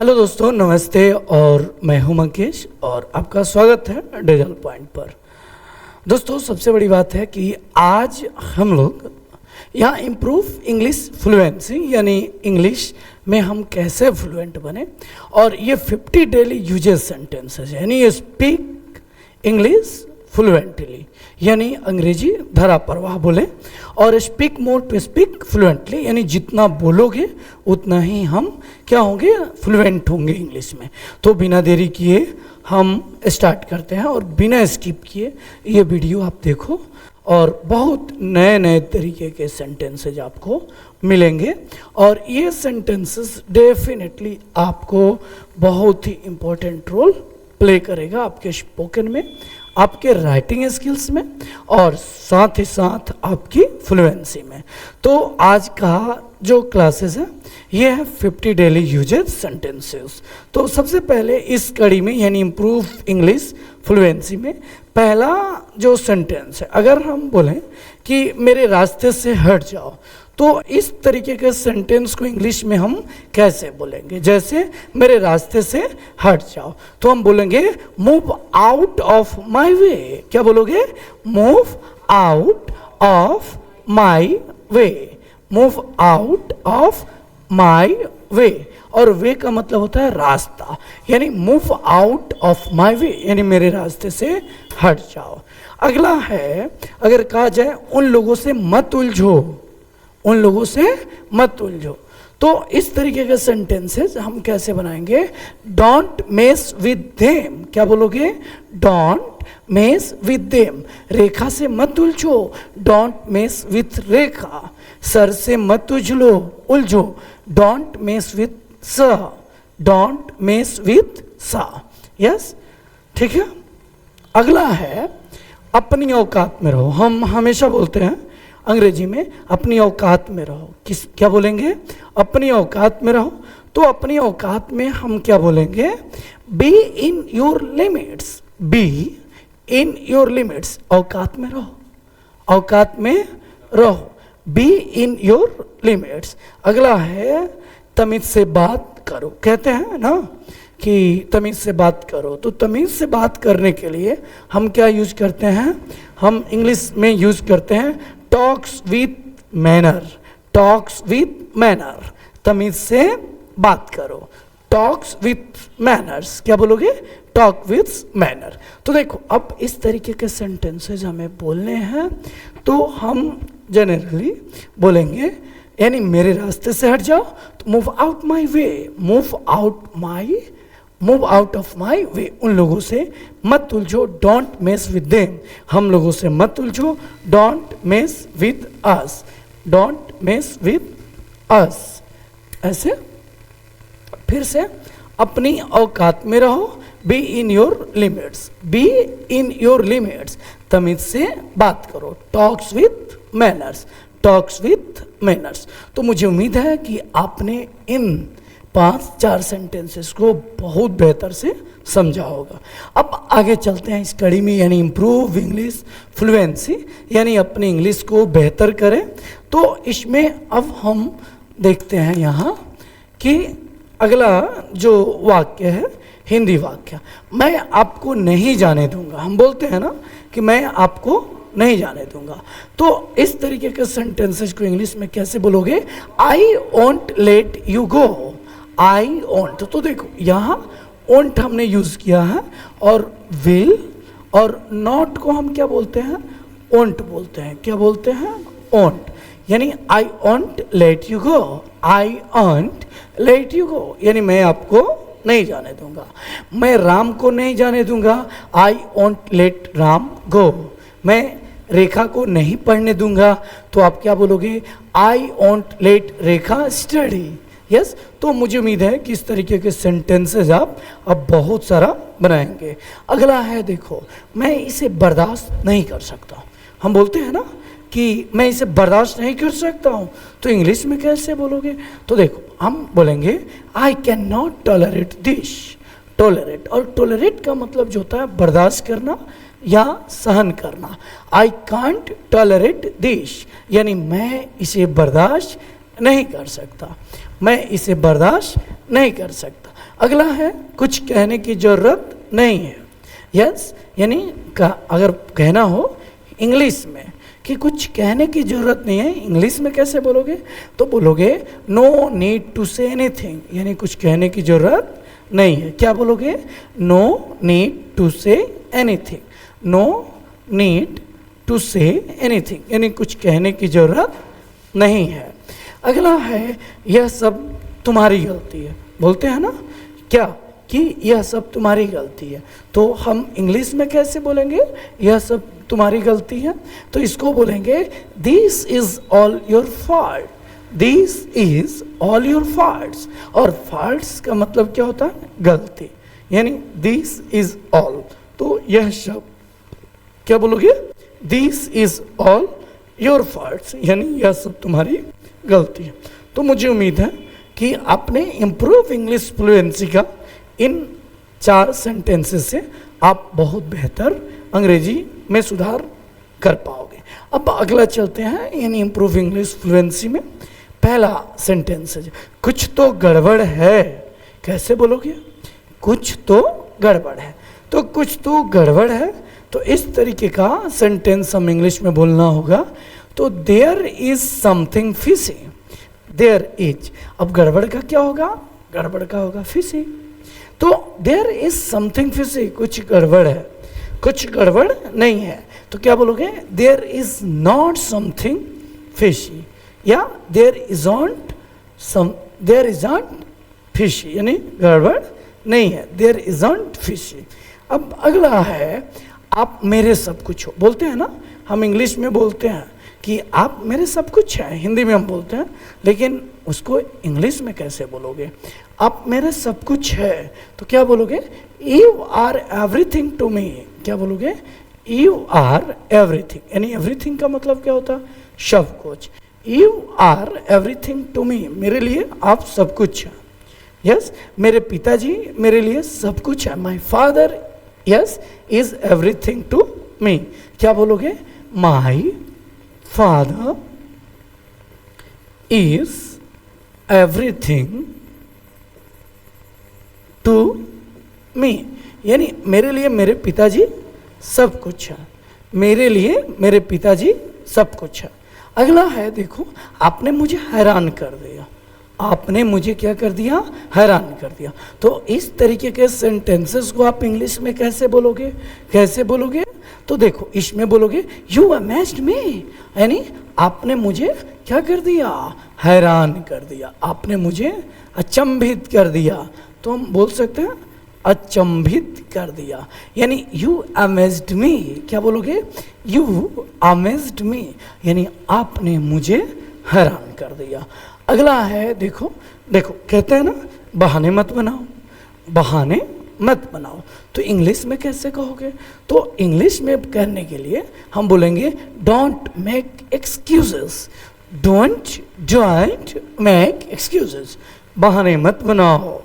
Hello दोस्तों, नमस्ते। और मैं हूं मंकेश और आपका स्वागत है डिजिटल पॉइंट पर। दोस्तों, सबसे बड़ी बात है कि आज हम लोग यहाँ इम्प्रूव इंग्लिश फ्लुएंसी यानी इंग्लिश में हम कैसे फ्लुएंट बने, और ये 50 डेली यूजेस सेंटेंसेस यानी स्पीक इंग्लिश फ्लुएंटली यानी अंग्रेजी धरा प्रवाह बोले, और speak more to speak fluently यानी जितना बोलोगे उतना ही हम क्या होंगे, फ्लुएंट होंगे इंग्लिश में। तो बिना देरी किए हम स्टार्ट करते हैं और बिना स्किप किए ये वीडियो आप देखो, और बहुत नए नए तरीके के सेंटेंसेज आपको मिलेंगे। और ये सेंटेंसेस डेफिनेटली आपको बहुत ही इम्पोर्टेंट रोल प्ले करेगा आपके स्पोकन में, आपके राइटिंग स्किल्स में, और साथ ही साथ आपकी फ्लुएंसी में। तो आज का जो क्लासेस है ये है 50 डेली यूजेस सेंटेंसेस। तो सबसे पहले इस कड़ी में यानी इम्प्रूव इंग्लिश फ्लुएंसी में पहला जो सेंटेंस है, अगर हम बोलें कि मेरे रास्ते से हट जाओ, तो इस तरीके के सेंटेंस को इंग्लिश में हम कैसे बोलेंगे। जैसे मेरे रास्ते से हट जाओ तो हम बोलेंगे move out of my way. क्या बोलोगे? Move out of my way. Move out of my way, और वे का मतलब होता है रास्ता, यानी move out of my way यानी मेरे रास्ते से हट जाओ। अगला है, अगर कहा जाए उन लोगों से मत उलझो, उन लोगों से मत उलझो, तो इस तरीके के सेंटेंसेस हम कैसे बनाएंगे? Don't mess with them. क्या बोलोगे? Don't mess with them. Rekha से मत उलझो, don't mess with Rekha. Sir से मत उलझो, don't mess with sir, don't mess with sir. Yes, ठीक है। अगला है अपनी औकात में रहो। हम हमेशा बोलते हैं अंग्रेजी में अपनी औकात में रहो। क्या बोलेंगे? अपनी औकात में रहो। तो अपनी औकात में हम क्या बोलेंगे? B in your limits. Be in your limits. औकात में रहो, औकात में रहो। Be in your limits. अगला है तमीज से बात करो। कहते हैं ना कि तमीज से बात करो, तो तमीज से बात करने के लिए हम क्या यूज करते हैं? हम इंग्लिश में यूज करते हैं talks with manner. Talks with manner, तमीज से बात करो। Talks with manners. क्या बोलोगे? Talk with manner. तो देखो, अब इस तरीके के सेंटेंसेस हमें बोलने हैं, तो हम जनरली बोलेंगे यानी मेरे रास्ते से हट जाओ, तो move out my way. Move out of my way. उन लोगों से मत उलझो, डोंट मेस विद देम। हम लोगों से मत उलझो, don't mess with us, don't mess with us. ऐसे फिर से अपनी औकात में रहो, be in your limits. Be in your limits, तमीज से बात करो। Talks with manners, talks with manners. तो मुझे उम्मीद है कि आपने इन 5-4 सेंटेंसेस को बहुत बेहतर से समझा होगा। अब आगे चलते हैं इस कड़ी में, यानी इम्प्रूव इंग्लिश फ्लुएंसी यानी अपनी इंग्लिश को बेहतर करें। तो इसमें अब हम देखते हैं यहाँ कि अगला जो वाक्य है हिंदी वाक्य, मैं आपको नहीं जाने दूंगा। हम बोलते हैं ना कि मैं आपको नहीं जाने दूंगा, तो इस तरीके के सेंटेंसेस को इंग्लिश में कैसे बोलोगे? I won't let you go. I won't. तो देखो, यहाँ वोंट हमने यूज किया है, और विल और नॉट को हम क्या बोलते हैं? वोंट बोलते हैं। क्या बोलते हैं? वोंट। यानी I won't let you go. I won't let you go यानी मैं आपको नहीं जाने दूंगा। मैं राम को नहीं जाने दूंगा। आई वोंट लेट राम गो। मैं रेखा को नहीं पढ़ने दूंगा, तो आप क्या बोलोगे? I won't let Rekha study. Yes, तो मुझे उम्मीद है कि इस तरीके के सेंटेंसेस आप अब बहुत सारा बनाएंगे। अगला है, देखो, मैं इसे बर्दाश्त नहीं कर सकता। हम बोलते हैं ना कि मैं इसे बर्दाश्त नहीं कर सकता हूँ, तो इंग्लिश में कैसे बोलोगे? तो देखो, हम बोलेंगे I can not tolerate this. Tolerate, और टॉलरेट का मतलब जो होता है बर्दाश्त करना या सहन करना। आई कांट टॉलरेट दिस यानी मैं इसे बर्दाश्त नहीं कर सकता, मैं इसे बर्दाश्त नहीं कर सकता। अगला है कुछ कहने की जरूरत नहीं है। यस, यानी अगर कहना हो इंग्लिश में कि कुछ कहने की जरूरत नहीं है, इंग्लिश में कैसे बोलोगे? तो बोलोगे no need to say anything, यानी कुछ कहने की जरूरत नहीं है। क्या बोलोगे? No need to say anything, no need to say anything, यानी कुछ कहने की जरूरत नहीं है। अगला है यह सब तुम्हारी गलती है। बोलते हैं ना क्या कि यह सब तुम्हारी गलती है, तो हम इंग्लिश में कैसे बोलेंगे यह सब तुम्हारी गलती है? तो इसको बोलेंगे this is all your fault, this is all your faults. और फॉल्ट्स का मतलब क्या होता है? गलती, यानी दिस इज ऑल, तो यह सब क्या बोलोगे? This is all your faults, यानी यह सब तुम्हारी गलती है। तो मुझे उम्मीद है कि आपने इम्प्रूव इंग्लिश फ्लुएंसी का इन 4 सेंटेंसेस से आप बहुत बेहतर अंग्रेजी में सुधार कर पाओगे। अब अगला चलते हैं इन इम्प्रूव इंग्लिश फ्लुएंसी में। पहला सेंटेंस है कुछ तो गड़बड़ है। कैसे बोलोगे? कुछ तो गड़बड़ है। तो कुछ तो गड़बड़ है, तो इस तरीके का सेंटेंस हम इंग्लिश में बोलना होगा। तो there is something fishy, there is, अब गड़बड़ का क्या होगा? गड़बड़ का होगा फिशी। तो देयर इज समथिंग फिशी, कुछ गड़बड़ है, कुछ गड़बड़ नहीं है। तो क्या बोलोगे? There is not something fishy, या देयर इजंट फिशी, यानी गड़बड़ नहीं है, देयर इजंट फिशी। अब अगला है आप मेरे सब कुछ हो। बोलते हैं ना, हम इंग्लिश में बोलते हैं कि आप मेरे सब कुछ हैं, हिंदी में हम बोलते हैं, लेकिन उसको इंग्लिश में कैसे बोलोगे? आप मेरे सब कुछ है, तो क्या बोलोगे? You are everything to me. क्या बोलोगे? यू आर एवरीथिंग, यानी एवरीथिंग का मतलब क्या होता है? सब कुछ। You are everything to me, मेरे लिए आप सब कुछ हैं। यस, मेरे पिताजी मेरे लिए सब कुछ है। My father yes is everything to me. क्या बोलोगे? My father is everything to me, यानी मेरे लिए मेरे पिताजी सब कुछ है, मेरे लिए मेरे पिताजी सब कुछ है। अगला है देखो, आपने मुझे हैरान कर दिया। आपने मुझे क्या कर दिया? हैरान कर दिया। तो इस तरीके के सेंटेंसेस को आप इंग्लिश में कैसे बोलोगे? कैसे बोलोगे? तो देखो, इसमें बोलोगे यू अमेज्ड मी, यानी आपने मुझे क्या कर दिया? हैरान कर दिया, आपने मुझे अचंभित कर दिया। तो हम बोल सकते हैं अचंभित कर दिया, यानी यू अमेज्ड मी। क्या बोलोगे? यू अमेज्ड मी, यानी आपने मुझे हैरान कर दिया। अगला है देखो, देखो कहते हैं ना बहाने मत बनाओ, बहाने मत बनाओ। तो इंग्लिश में कैसे कहोगे? तो इंग्लिश में कहने के लिए हम बोलेंगे don't make excuses, don't make excuses, बहाने मत बनाओ,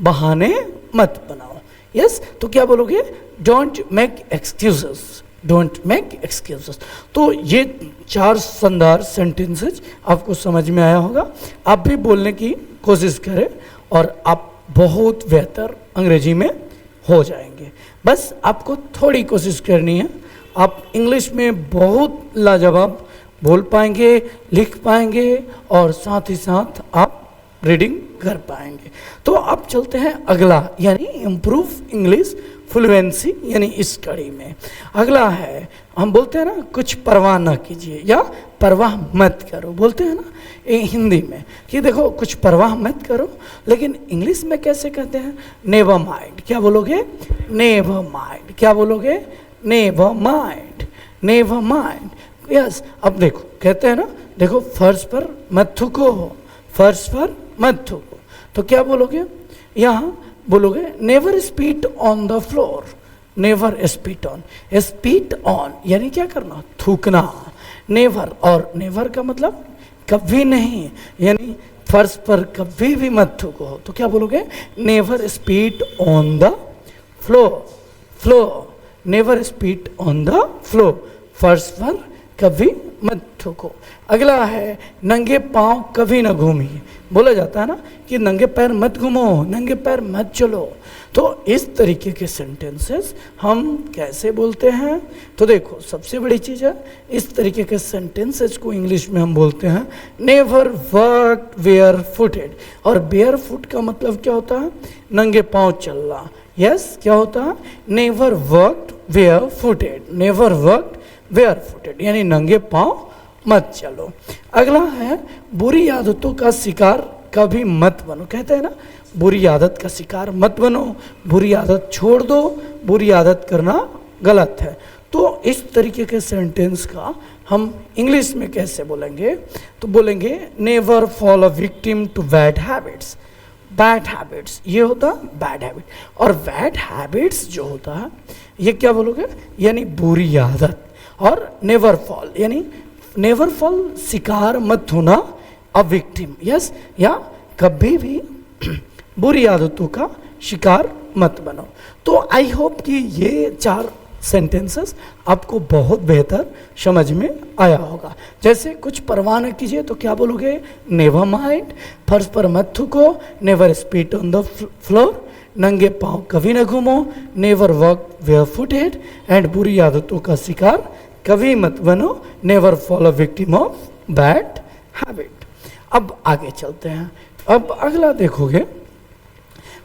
बहाने मत बनाओ। यस, तो क्या बोलोगे? Don't make excuses, don't make excuses. तो ये 4 शानदार सेंटेंसेज आपको समझ में आया होगा। आप भी बोलने की कोशिश करें और आप बहुत बेहतर अंग्रेजी में हो जाएंगे। बस आपको थोड़ी कोशिश करनी है, आप इंग्लिश में बहुत लाजवाब बोल पाएंगे, लिख पाएंगे और साथ ही साथ आप रीडिंग कर पाएंगे। तो अब चलते हैं अगला, यानी इम्प्रूव इंग्लिश फ्लुएंसी, यानी इस कड़ी में अगला है, हम बोलते हैं ना कुछ परवाह ना कीजिए या परवाह मत करो। बोलते हैं ना हिंदी में कि देखो कुछ परवाह मत करो, लेकिन इंग्लिश में कैसे कहते हैं? Never mind. क्या बोलोगे? Never mind. क्या बोलोगे? Never mind, never mind. Yes, अब देखो कहते हैं ना, देखो फर्श पर मत थूको, फर्श पर मत थूको। तो क्या बोलोगे? यहाँ बोलोगे never spit on the floor, never spit on, spit on यानी क्या करना? थूकना। नेवर, और नेवर का मतलब कभी नहीं, यानी फर्श पर कभी भी मत थूको। तो क्या बोलोगे? Never spit on the floor, floor, never spit on the floor, फर्श पर कभी मत थूको। अगला है नंगे पांव कभी ना घूमिए। बोला जाता है ना कि नंगे पैर मत घूमो, नंगे पैर मत चलो। तो इस तरीके के सेंटेंसेस हम कैसे बोलते हैं? तो देखो सबसे बड़ी चीज़ है, इस तरीके के सेंटेंसेस को इंग्लिश में हम बोलते हैं नेवर वर्क वेयर फुटेड। और बेयर फुट का मतलब क्या होता है? नंगे पांव चलना। यस, क्या होता है? Never worked where footed, never worked where footed, यानी नंगे पांव मत चलो। अगला है बुरी आदतों का शिकार कभी मत बनो। कहते हैं ना बुरी आदत का शिकार मत बनो, बुरी आदत छोड़ दो, बुरी आदत करना गलत है। तो इस तरीके के सेंटेंस का हम इंग्लिश में कैसे बोलेंगे? तो बोलेंगे never fall a victim to bad habits. Bad habits ये होता है बैड हैबिट, और बैड हैबिट्स जो होता है ये क्या बोलोगे? यानी बुरी आदत। और नेवर फॉल यानी नेवर फॉल शिकार मत होना, अ विक्टिम। यस, या कभी भी बुरी आदतों का शिकार मत बनो। तो आई होप कि ये 4 सेंटेंसेस आपको बहुत बेहतर समझ में आया होगा। जैसे कुछ परवाह न कीजिए तो क्या बोलोगे? नेवर माइंड, फर्श पर मत थूको, never spit on the floor, नंगे पांव कभी न घूमो, never walk bare footed, and बुरी आदतों का शिकार कभी मत बनो, never fall a victim of bad habit. अब आगे चलते हैं। अब अगला देखोगे,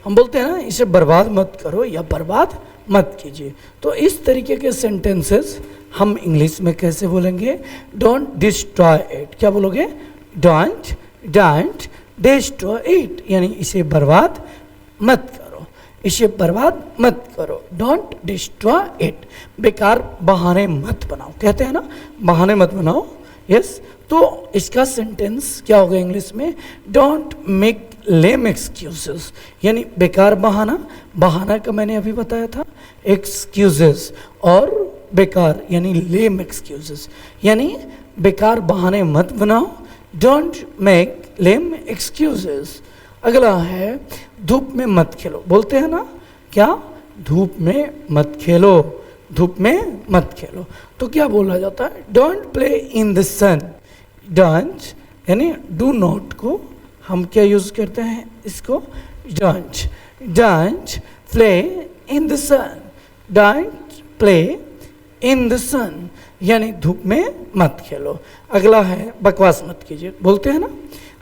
हम बोलते हैं ना इसे बर्बाद मत करो या बर्बाद मत कीजिए। तो इस तरीके के सेंटेंसेस हम इंग्लिश में कैसे बोलेंगे? Don't destroy it. क्या बोलोगे? डोंट डिस्ट्रॉय इट, यानी इसे बर्बाद मत करो, इसे बर्बाद मत करो। डोंट डिस्ट्रॉय इट, बेकार बहाने मत बनाओ। कहते हैं ना बहाने मत बनाओ। यस, तो इसका सेंटेंस क्या होगा इंग्लिश में? डोंट मेक लेम एक्सक्यूजेस, यानी बेकार बहाना। बहाना का मैंने अभी बताया था एक्सक्यूजेस, और बेकार यानी लेम एक्सक्यूजेस, यानी बेकार बहाने मत बनाओ। Don't make lame excuses. अगला है धूप में मत खेलो। बोलते हैं ना क्या? धूप में मत खेलो, धूप में मत खेलो। तो क्या बोला जाता है? Don't play in the sun. Don't यानी डू नॉट को हम क्या यूज करते हैं? इसको don't play in the sun, don't play in the sun, यानी धूप में मत खेलो। अगला है बकवास मत कीजिए। बोलते हैं ना,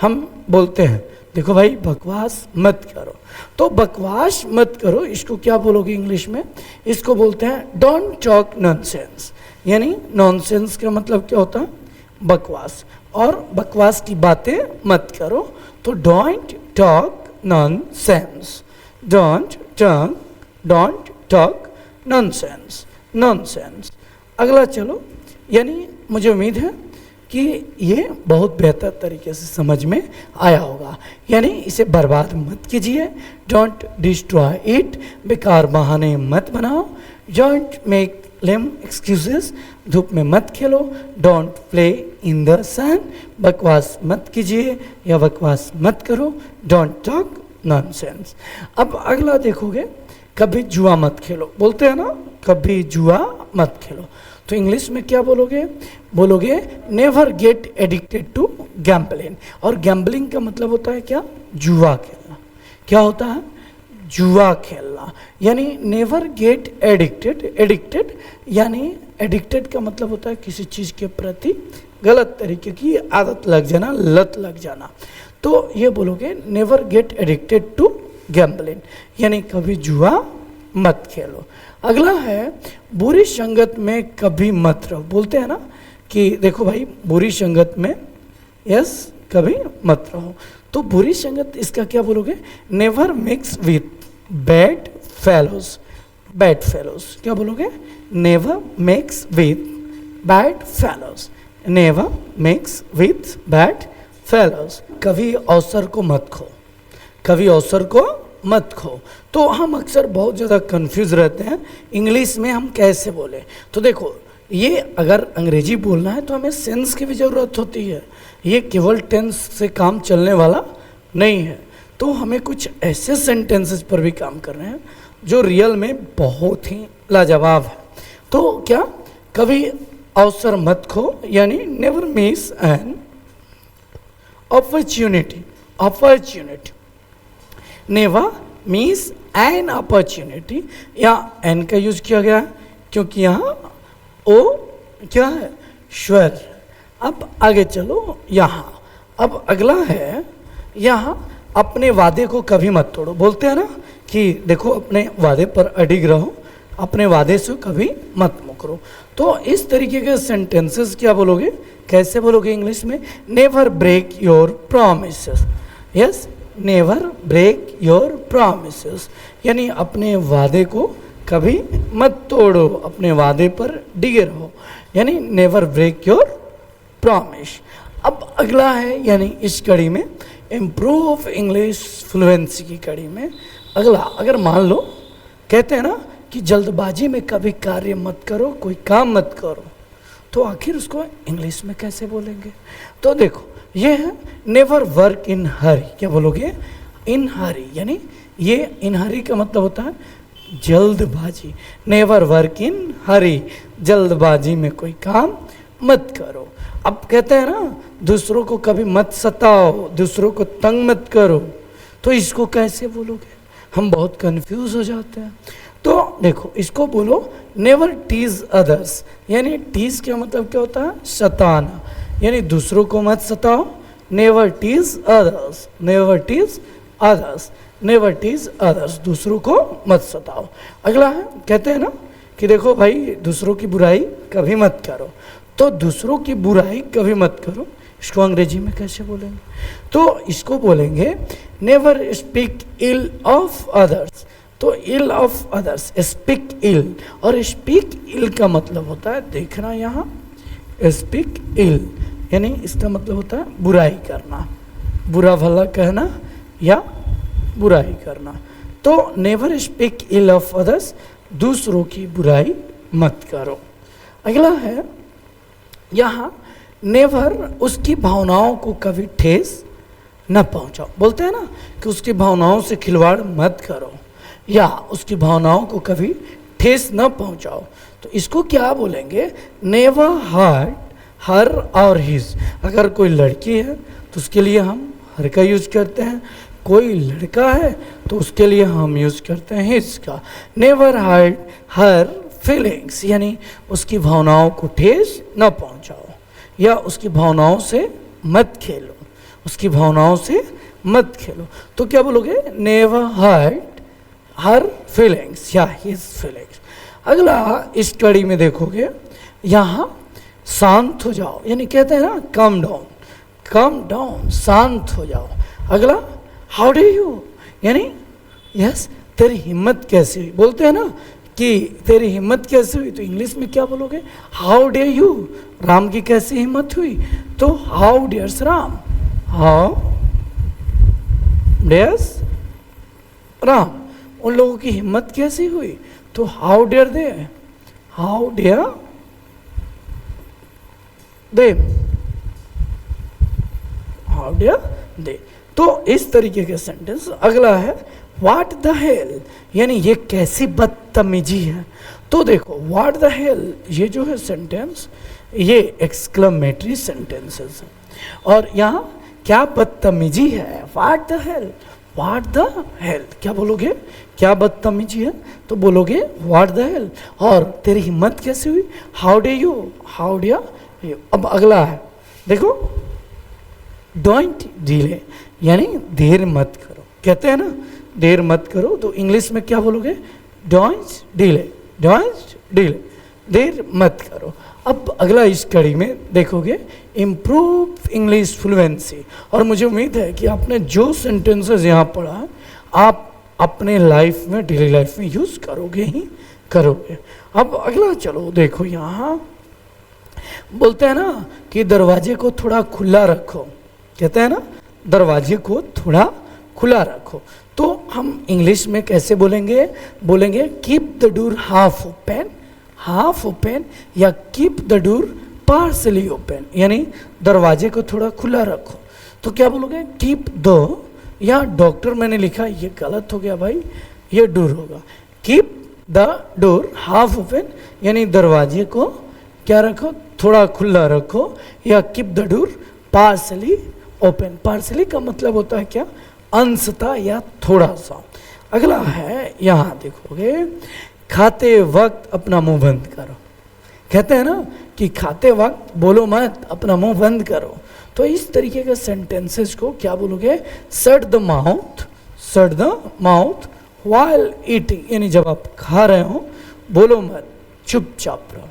हम बोलते हैं देखो भाई बकवास मत करो। तो बकवास मत करो इसको क्या बोलोगे इंग्लिश में? इसको बोलते हैं डोंट टॉक नॉनसेंस, यानी नॉनसेंस का मतलब क्या होता है? बकवास। और बकवास की बातें मत करो, तो don't talk nonsense, don't talk nonsense. अगला चलो, यानी मुझे उम्मीद है कि ये बहुत बेहतर तरीके से समझ में आया होगा। यानी इसे बर्बाद मत कीजिए, डोंट डिस्ट्रॉय इट, बेकार बहाने मत बनाओ, डोंट मेक लेम एक्सक्यूजेस, धूप में मत खेलो, डोंट प्ले इन द सन, बकवास मत कीजिए या बकवास मत करो, डोंट टॉक नॉनसेंस। अब अगला देखोगे, कभी जुआ मत खेलो। बोलते हैं ना कभी जुआ मत खेलो, तो इंग्लिश में क्या बोलोगे? बोलोगे never get addicted to gambling. और गैम्बलिंग का मतलब होता है क्या? जुआ खेलना। क्या होता है? जुआ खेलना। यानी नेवर गेट एडिक्टेड यानी एडिक्टेड का मतलब होता है किसी चीज़ के प्रति गलत तरीके की आदत लग जाना, लत लग जाना। तो ये बोलोगे never get addicted to gambling, यानी कभी जुआ मत खेलो। अगला है बुरी संगत में कभी मत रहो। बोलते हैं ना कि देखो भाई बुरी संगत में यस कभी मत रहो। तो बुरी संगत इसका क्या बोलोगे? Never mix with bad fellows. Bad fellows क्या बोलोगे? Never mix with bad fellows, never mix with bad fellows. कभी अवसर को मत खो, कभी अवसर को मत खो। तो हम अक्सर बहुत ज़्यादा कंफ्यूज रहते हैं इंग्लिश में हम कैसे बोले। तो देखो ये अगर अंग्रेजी बोलना है तो हमें सेंस की भी ज़रूरत होती है, ये केवल टेंस से काम चलने वाला नहीं है। तो हमें कुछ ऐसे सेंटेंसेस पर भी काम करने हैं जो रियल में बहुत ही लाजवाब है। तो क्या कभी अवसर मत खो, यानी never miss an opportunity. Opportunity, never miss an opportunity. यहाँ एन का यूज किया गया है क्योंकि यहाँ ओ क्या है, स्वर। अब आगे चलो, यहाँ अब अगला है, यहाँ अपने वादे को कभी मत तोड़ो। बोलते हैं ना कि देखो अपने वादे पर अडिग रहो, अपने वादे से कभी मत मुकरो। तो इस तरीके के सेंटेंसेस क्या बोलोगे, कैसे बोलोगे इंग्लिश में? Never break your promises. Yes, never break your promises, यानी अपने वादे को कभी मत तोड़ो, अपने वादे पर डिगे रहो, यानी नेवर ब्रेक योर प्रॉमिस। अब अगला है, यानी इस कड़ी में इम्प्रूव इंग्लिश फ्लुएंसी की कड़ी में अगला, अगर मान लो कहते हैं ना कि जल्दबाजी में कभी कार्य मत करो, कोई काम मत करो, तो आखिर उसको इंग्लिश में कैसे बोलेंगे? तो देखो ये है नेवर वर्क इन हरी। क्या बोलोगे? इन हरी, यानी ये इन हरी का मतलब होता है जल्दबाजी। नेवर वर्क इन हरी, जल्दबाजी में कोई काम मत करो। अब कहते हैं ना दूसरों को कभी मत सताओ, दूसरों को तंग मत करो, तो इसको कैसे बोलोगे? हम बहुत कंफ्यूज हो जाते हैं। तो देखो इसको बोलो नेवर टीज अदर्स, यानी टीज का मतलब क्या होता है? सताना, यानी दूसरों को मत सताओ। Never tease others, never tease others, never tease others, दूसरों को मत सताओ। अगला है, कहते हैं ना कि देखो भाई दूसरों की बुराई कभी मत करो, तो दूसरों की बुराई कभी मत करो, इसको अंग्रेजी में कैसे बोलेंगे? तो इसको बोलेंगे never speak ill of others. तो ill of others, speak ill, और स्पीक इल का मतलब होता है, देखना यहाँ स्पीक इल, यानी इसका मतलब होता है बुराई करना, बुरा भला कहना या बुराई करना। तो never speak ill of others, दूसरों की बुराई मत करो। अगला है यहाँ नेवर उसकी भावनाओं को कभी ठेस न पहुंचाओ। बोलते हैं ना कि उसकी भावनाओं से खिलवाड़ मत करो या उसकी भावनाओं को कभी ठेस न पहुंचाओ, तो इसको क्या बोलेंगे? नेवर हर्ट हर और हिज। अगर कोई लड़की है तो उसके लिए हम हर का यूज करते हैं, कोई लड़का है तो उसके लिए हम यूज करते हैं हिज का। नेवर हर्ट हर फीलिंग्स, यानी उसकी भावनाओं को ठेस न पहुंचाओ या उसकी भावनाओं से मत खेलो, उसकी भावनाओं से मत खेलो। तो क्या बोलोगे? नेवर हर्ट हर फीलिंग्स या हिज फीलिंग्स। अगला इस कड़ी में देखोगे यहाँ शांत हो जाओ, यानी कहते हैं ना कम डाउन, कम डाउन, शांत हो जाओ। अगला हाउ डू यू, यानी यस तेरी हिम्मत कैसे हुई। बोलते हैं ना कि तेरी हिम्मत कैसे हुई, तो इंग्लिश में क्या बोलोगे? हाउ डे यू, राम की कैसी हिम्मत हुई, तो how dares Ram, how dares Ram, उन लोगों की हिम्मत कैसी हुई, तो how dare they, how dare they, how dare they. तो इस तरीके के सेंटेंस। अगला है व्हाट द हेल, यानी ये कैसी बदतमीजी है। तो देखो व्हाट द हेल, ये जो है सेंटेंस, ये एक्सक्लेमेटरी सेंटेंसेस है, और यहाँ क्या बदतमीजी है, what the hell, what the hell. क्या बोलोगे? क्या बदतमीजी है, तो बोलोगे व्हाट द हेल। और तेरी हिम्मत कैसे हुई, how day you, how day you. अब अगला है देखो डोंट डिले, यानी देर मत करो। कहते हैं ना देर मत करो, तो इंग्लिश में क्या बोलोगे? डोंट डिले, डोंट डिले, देर मत करो। अब अगला इस कड़ी में देखोगे इम्प्रूव इंग्लिश फ्लुएंसी, और मुझे उम्मीद है कि आपने जो सेंटेंसेस यहाँ पढ़ा है आप अपने लाइफ में, डेली लाइफ में यूज़ करोगे ही करोगे। अब अगला चलो देखो, यहाँ बोलते हैं ना कि दरवाजे को थोड़ा खुला रखो। कहते हैं ना दरवाजे को थोड़ा खुला रखो, तो हम इंग्लिश में कैसे बोलेंगे? बोलेंगे keep the door half open, half open, या keep the door partially open, यानी दरवाजे को थोड़ा खुला रखो। तो क्या बोलोगे? कीप द, या डॉक्टर मैंने लिखा ये गलत हो गया भाई, ये डोर होगा। Keep the door half open, यानी दरवाजे को क्या रखो, थोड़ा खुला रखो, या keep the door partially open. Partly का मतलब होता है क्या, अंशतः या थोड़ा सा। अगला है, यहाँ देखोगे, खाते वक्त अपना मुंह बंद करो। कहते हैं ना कि खाते वक्त बोलो मत, अपना मुंह बंद करो। तो इस तरीके के सेंटेंसेस को क्या बोलोगे, shut the mouth, shut the mouth while eating, यानी जब आप खा रहे हो बोलो मत, चुपचाप रहो,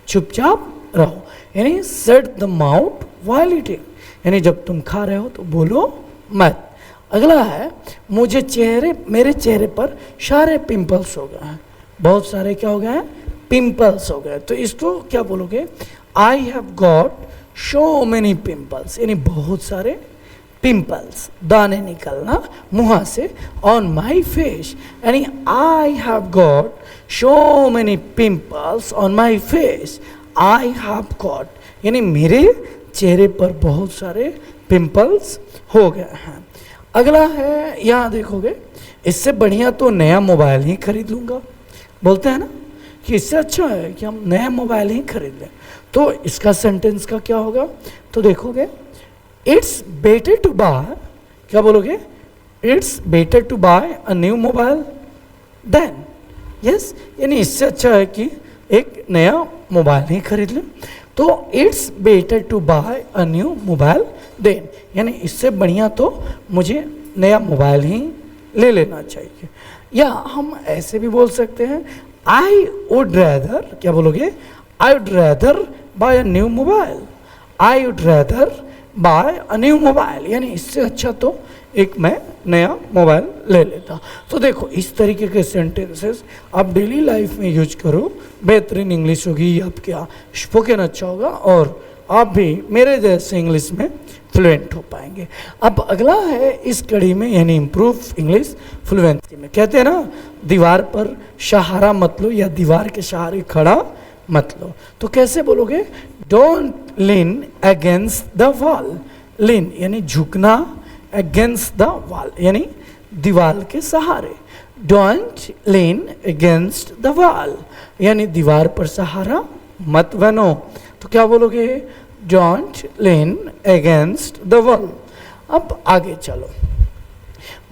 चुपचाप रहो, यानी shut the mouth while eating, यानी जब तुम खा रहे हो तो बोलो मत। अगला है, मेरे चेहरे पर सारे पिंपल्स हो गए हैं, बहुत सारे क्या हो गए हैं, पिंपल्स हो गए। तो इसको क्या बोलोगे, I have got so many pimples, यानी बहुत सारे पिंपल्स, दाने निकलना मुंह से, ऑन माई फेस, यानी I have got so many pimples on my face, I have got, यानी मेरे चेहरे पर बहुत सारे पिंपल्स हो गए हैं। अगला है, यहाँ देखोगे, इससे बढ़िया तो नया मोबाइल ही खरीद लूँगा। बोलते हैं ना कि इससे अच्छा है कि हम नया मोबाइल ही खरीद लें। तो इसका सेंटेंस का क्या होगा, तो देखोगे, इट्स बेटर टू बाय, क्या बोलोगे, it's better to buy a new mobile then, yes, यानी इससे अच्छा है कि एक नया मोबाइल ही खरीद लें। तो it's better to buy a new mobile then, यानी इससे बढ़िया तो मुझे नया मोबाइल ही ले लेना चाहिए। या हम ऐसे भी बोल सकते हैं, आई वुड रैदर, क्या बोलोगे, I would rather buy a new mobile, I would rather buy a new mobile, यानी इससे अच्छा तो एक मैं नया मोबाइल ले लेता। तो देखो, इस तरीके के सेंटेंसेस आप डेली लाइफ में यूज करो, बेहतरीन इंग्लिश होगी, आपके स्पोकन अच्छा होगा और आप भी मेरे जैसे इंग्लिश में फ्लुएंट हो पाएंगे। अब अगला है इस कड़ी में, यानी इम्प्रूव इंग्लिश फ्लुएंसी में, कहते हैं ना, दीवार पर सहारा मत लो, या दीवार के सहारे खड़ा मत लो। तो कैसे बोलोगे, don't lean against the wall, lean यानी झुकना, अगेंस्ट द वॉल यानी दीवार के सहारे, don't lean against the wall यानी दीवार पर सहारा मत बनो। तो क्या बोलोगे, don't lean against the wall. अब आगे चलो,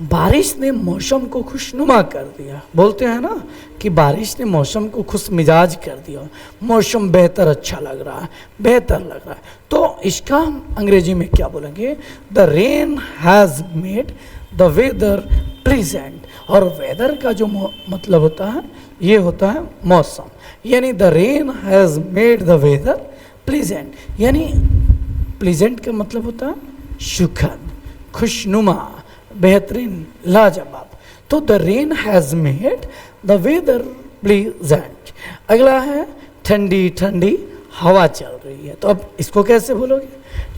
बारिश ने मौसम को खुशनुमा कर दिया। बोलते हैं ना कि बारिश ने मौसम को खुश मिजाज कर दिया, मौसम बेहतर अच्छा लग रहा है, बेहतर लग रहा है। तो इसका हम अंग्रेजी में क्या बोलेंगे, the rain has made the weather pleasant. और वेदर का जो मतलब होता है ये होता है मौसम, यानी the rain has made the weather pleasant, यानी प्लीजेंट का मतलब होता है सुखद, खुशनुमा, बेहतरीन, लाजवाब। तो the rain has made the weather pleasant. अगला है ठंडी ठंडी हवा चल रही है। तो अब इसको कैसे बोलोगे,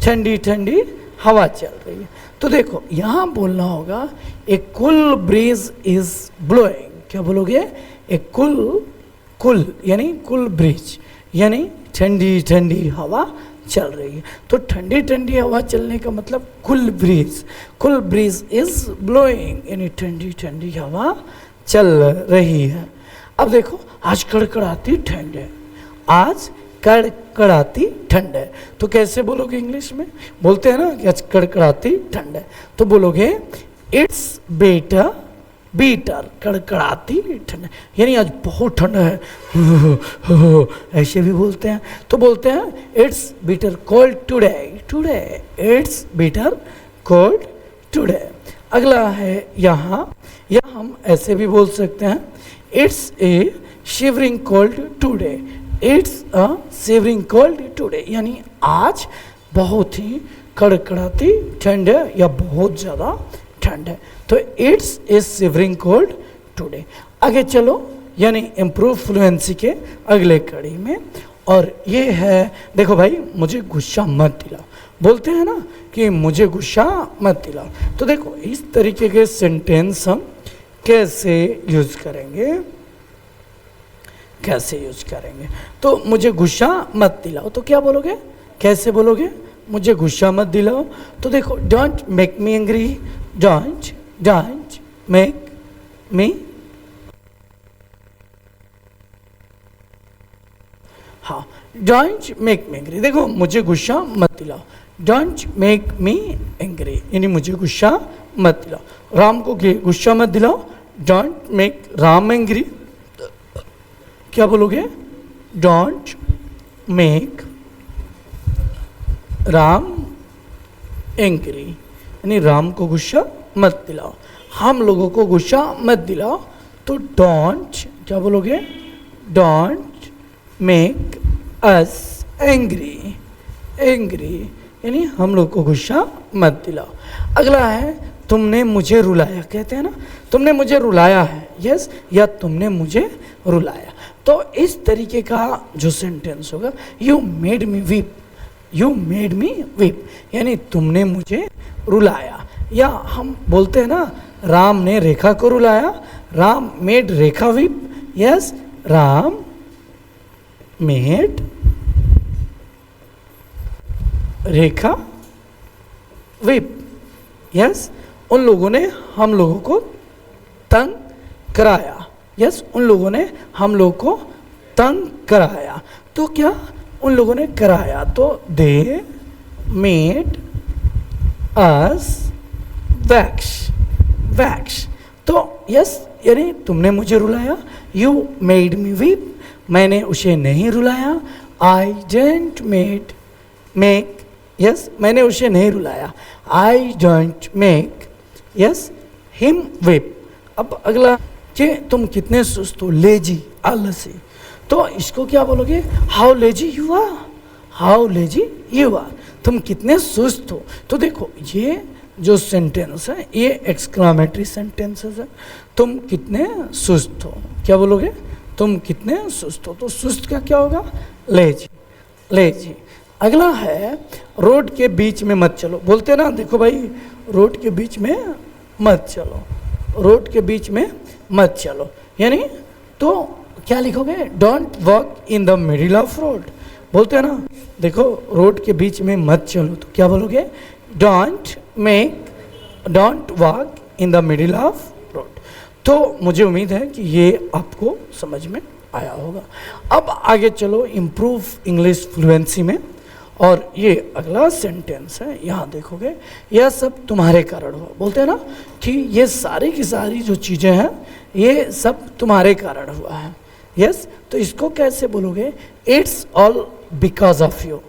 ठंडी ठंडी हवा चल रही है। तो देखो यहाँ बोलना होगा ए कूल ब्रीज इज ब्लोइंग। क्या बोलोगे, ए कूल यानी कूल ब्रीज यानी ठंडी ठंडी हवा चल रही है। तो ठंडी ठंडी हवा चलने का मतलब कूल ब्रीज इज ब्लोइंग यानी ठंडी ठंडी हवा चल रही है। अब देखो आज कड़कड़ाती ठंड है, आज कड़कड़ाती ठंड है। तो कैसे बोलोगे इंग्लिश में, बोलते हैं ना कि आज कड़कड़ाती ठंड है, तो बोलोगे इट्स बीटर कड़कड़ाती ठंड, यानी आज बहुत ठंड है ऐसे भी बोलते हैं। तो बोलते हैं it's bitter cold today it's bitter cold today. अगला है यहाँ हम ऐसे भी बोल सकते हैं it's a shivering cold today, it's a shivering cold today यानी आज बहुत ही कड़कड़ाती ठंड है या बहुत ज़्यादा ठंड है। तो it's a shivering cold today. आगे चलो, यानी इम्प्रूव फ्लुएंसी के अगले कड़ी में, और ये है देखो भाई, मुझे गुस्सा मत दिलाओ। बोलते हैं ना कि मुझे गुस्सा मत दिलाओ। तो देखो इस तरीके के सेंटेंस हम कैसे यूज करेंगे, तो मुझे गुस्सा मत दिलाओ, तो क्या बोलोगे, कैसे बोलोगे, मुझे गुस्सा मत दिलाओ। तो देखो don't make me angry, don't make me, हाँ डोंट मेक मी एंग्री, देखो मुझे गुस्सा मत दिलाओ, डोंट मेक मी एंग्री यानी मुझे गुस्सा मत दिलाओ। राम को गुस्सा मत दिलाओ, डोंट मेक राम एंग्री, क्या बोलोगे, डोंट मेक राम एंग्री यानी राम को गुस्सा मत दिलाओ, हम लोगों को गुस्सा मत दिलाओ, तो डोंट क्या बोलोगे, don't make us angry, angry यानी हम लोग को गुस्सा मत दिलाओ। अगला है तुमने मुझे रुलाया, कहते हैं ना तुमने मुझे रुलाया है, यस, या तुमने मुझे रुलाया। तो इस तरीके का जो सेंटेंस होगा, you made me weep, you made me weep यानी तुमने मुझे रुलाया। या हम बोलते हैं ना राम ने रेखा को रुलाया, राम मेड रेखा वीप, यस, राम मेड रेखा वीप, यस, उन लोगों ने हम लोगों को तंग कराया, यस, उन लोगों ने हम लोग को तंग कराया। तो क्या उन लोगों ने कराया, तो they made us wax, wax, तो यस यानी तुमने मुझे रुलाया, यू मेड मी वीप, मैंने उसे नहीं रुलाया, आई डेंट मेक, यस, मैंने उसे नहीं रुलाया, I don't make, yes, him weep. अब अगला कि तुम कितने सुस्त हो, लेजी, आलसी, तो इसको क्या बोलोगे, how lazy you are, how lazy you are, तुम कितने सुस्त हो। तो देखो ये जो सेंटेंस है ये एक्सक्लामेटरी सेंटेंसेस है, तुम कितने सुस्त हो, क्या बोलोगे, तुम कितने सुस्त हो, तो सुस्त का क्या होगा, लेजी, लेजी। अगला है रोड के बीच में मत चलो, बोलते हैं ना देखो भाई रोड के बीच में मत चलो, रोड के बीच में मत चलो यानी तो क्या लिखोगे, don't walk in the middle of road, बोलते हैं ना देखो रोड के बीच में मत चलो, तो क्या बोलोगे, don't walk in the middle of road. तो मुझे उम्मीद है कि ये आपको समझ में आया होगा। अब आगे चलो इम्प्रूव इंग्लिश फ्लुएंसी में, और ये अगला सेंटेंस है, यहाँ देखोगे यह सब तुम्हारे कारण हुआ, बोलते हैं ना कि ये सारी की सारी जो चीज़ें हैं ये सब तुम्हारे कारण हुआ है, यस, तो इसको कैसे बोलोगे, it's all because of you,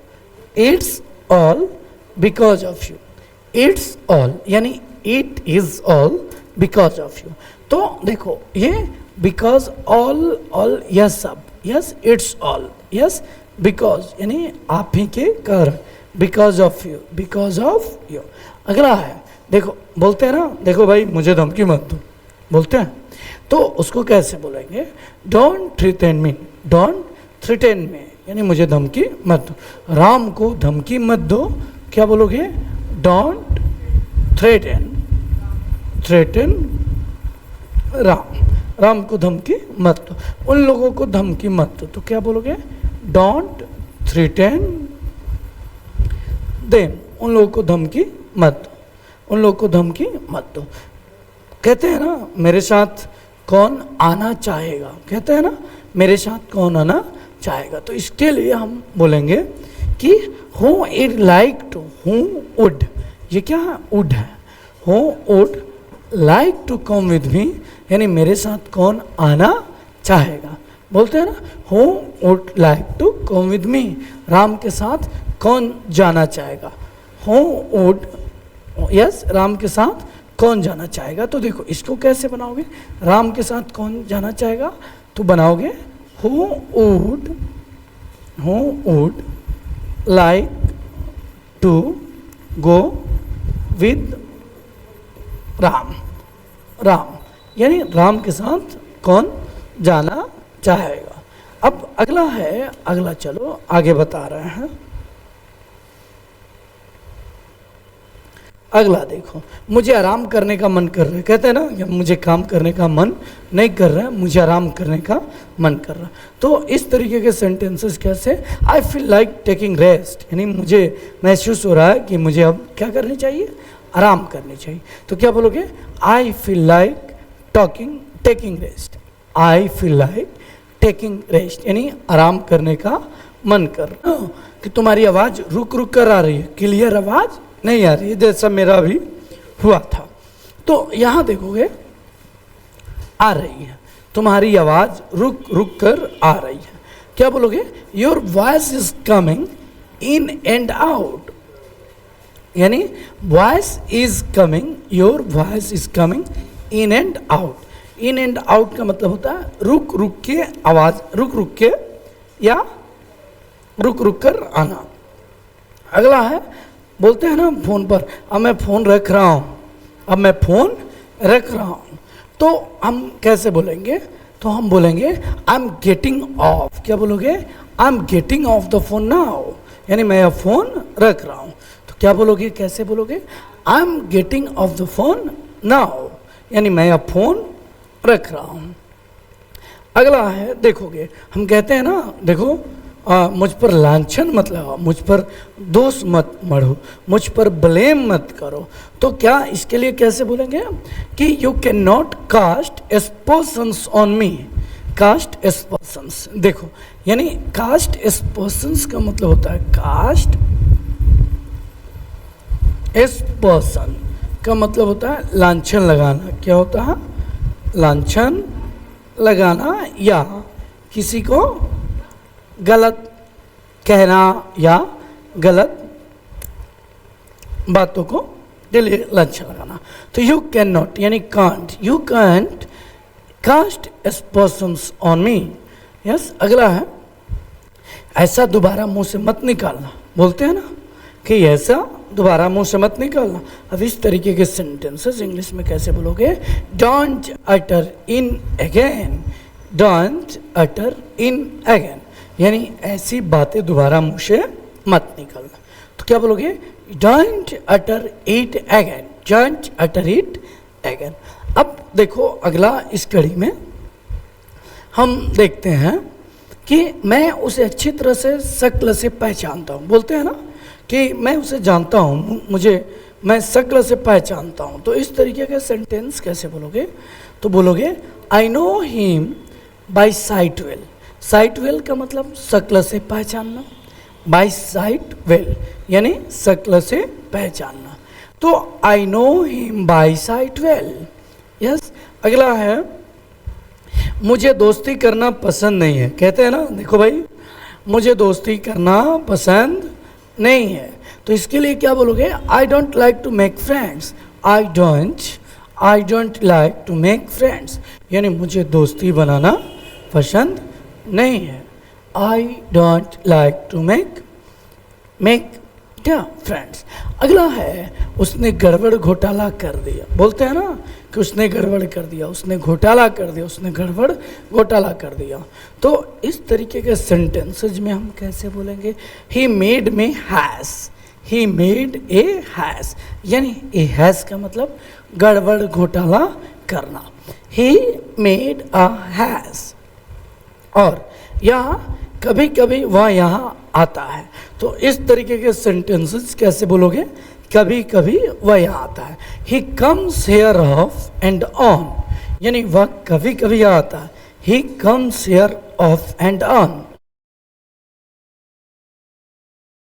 it's all because of you, it's all यानी it is all because of you. तो देखो ये बिकॉज ऑल, ऑल यस सब, yes, it's all, yes, because यानी आप ही के कारण, because of you, because of you. अगला है देखो बोलते हैं ना देखो भाई मुझे धमकी मत दो, बोलते हैं, तो उसको कैसे बोलेंगे, don't threaten me, don't threaten मी यानी मुझे धमकी मत दो, राम को धमकी मत दो, क्या बोलोगे, don't threaten, threaten Ram, Ram को धमकी मत दो, उन लोगों को धमकी मत दो, तो क्या बोलोगे, डोंट थ्रेटन देम, उन लोगों को धमकी मत दो, उन लोगों को धमकी मत दो। कहते हैं ना मेरे साथ कौन आना चाहेगा, कहते हैं ना मेरे साथ कौन आना चाहेगा, तो इसके लिए हम बोलेंगे कि who'd like to, who would, ये क्या है, वुड है, who would like to come with me यानी मेरे साथ कौन आना चाहेगा, बोलते हैं ना who would like to come with me, Ram के साथ कौन जाना चाहेगा, हु वुड, यस, राम के साथ कौन जाना चाहेगा। तो देखो इसको कैसे बनाओगे, राम के साथ कौन जाना चाहेगा, तो बनाओगे who would like to go with Ram, Ram यानी राम के साथ कौन जाना चाहेगा। अब अगला है, अगला चलो आगे बता रहे हैं, अगला देखो मुझे आराम करने का मन कर रहा है, कहते हैं ना कि मुझे काम करने का मन नहीं कर रहा है, मुझे आराम करने का मन कर रहा है। तो इस तरीके के सेंटेंसेस कैसे, I feel like taking rest यानी मुझे महसूस हो रहा है कि मुझे अब क्या करनी चाहिए, आराम करनी चाहिए, तो क्या बोलोगे, I feel like taking rest, I feel like taking rest यानी आराम करने का मन कर कि तुम्हारी आवाज़ रुक रुक कर आ रही है, क्लियर आवाज़ नहीं आ रही है, जैसा मेरा भी हुआ था। तो यहाँ देखोगे आ रही है, तुम्हारी आवाज़ रुक रुक कर आ रही है। क्या बोलोगे? Your voice is coming in and out, यानी voice is coming, your voice is coming in and out. In and out का मतलब होता है रुक रुक के आवाज़, रुक रुक के या रुक रुक कर आना। अगला है, बोलते हैं ना फोन पर, अब मैं फ़ोन रख रहा हूँ, अब मैं फ़ोन रख रहा हूँ, तो हम कैसे बोलेंगे? तो हम बोलेंगे आई एम गेटिंग ऑफ। क्या बोलोगे? I am getting off the phone now, यानी मैं यह फ़ोन रख रहा हूँ। तो क्या बोलोगे, कैसे बोलोगे? I am getting off the phone now, यानी मैं यह फ़ोन रख रहा हूँ। अगला है, देखोगे हम कहते हैं ना, देखो मुझ पर लांछन मत लगाओ, मुझ पर दोष मत मढ़ो, मुझ पर ब्लेम मत करो। तो क्या इसके लिए कैसे बोलेंगे कि you can not cast aspersions on me. Cast aspersions, देखो यानी कास्ट एस्पर्सन्स का मतलब होता है, कास्ट एस्पर्सन का मतलब होता है लांछन लगाना। क्या होता है? लांछन लगाना या किसी को गलत कहना या गलत बातों को के लिए लांछन लगाना। तो यू कैन नॉट यानी can't, you can't cast aspersions on me. Yes. अगला है, ऐसा दोबारा मुंह से मत निकालना। बोलते हैं ना कि ऐसा दोबारा मुंह से मत निकालना। अब इस तरीके के सेंटेंसेस इंग्लिश में कैसे बोलोगे? Don't utter in again, don't utter in again, यानी ऐसी बातें दोबारा मुंह से मत निकालना। तो क्या बोलोगे? Don't utter it again, don't utter it again. अब देखो अगला इस कड़ी में हम देखते हैं कि मैं उसे अच्छी तरह से शक्ल से पहचानता हूँ। बोलते हैं ना कि मैं उसे जानता हूँ, मैं शक्ल से पहचानता हूँ। तो इस तरीके का सेंटेंस कैसे बोलोगे? तो बोलोगे I know him by site well. Site well का मतलब शक्ल से पहचानना, बाय साइट वेल यानी शक्ल से पहचानना। तो I know him by site well. Yes. अगला है, मुझे दोस्ती करना पसंद नहीं है। कहते हैं ना, देखो भाई मुझे दोस्ती करना पसंद नहीं है। तो इसके लिए क्या बोलोगे? I don't like to make friends, I don't like to make friends, यानी मुझे दोस्ती बनाना पसंद नहीं है। I don't like to make क्या फ्रेंड्स। अगला है, उसने गड़बड़ घोटाला कर दिया। बोलते हैं ना कि उसने गड़बड़ कर दिया, उसने घोटाला कर दिया, उसने गड़बड़ घोटाला कर दिया। तो इस तरीके के सेंटेंसेज में हम कैसे बोलेंगे? He made me has, he made A has, यानी ए हैज़ का मतलब गड़बड़ घोटाला करना। He made a has. और यहाँ कभी कभी वह यहाँ आता है। तो इस तरीके के सेंटेंसेस कैसे बोलोगे? कभी कभी वह यहाँ आता है। He comes here of and on, यानी वह कभी कभी आता है। He comes here of and on.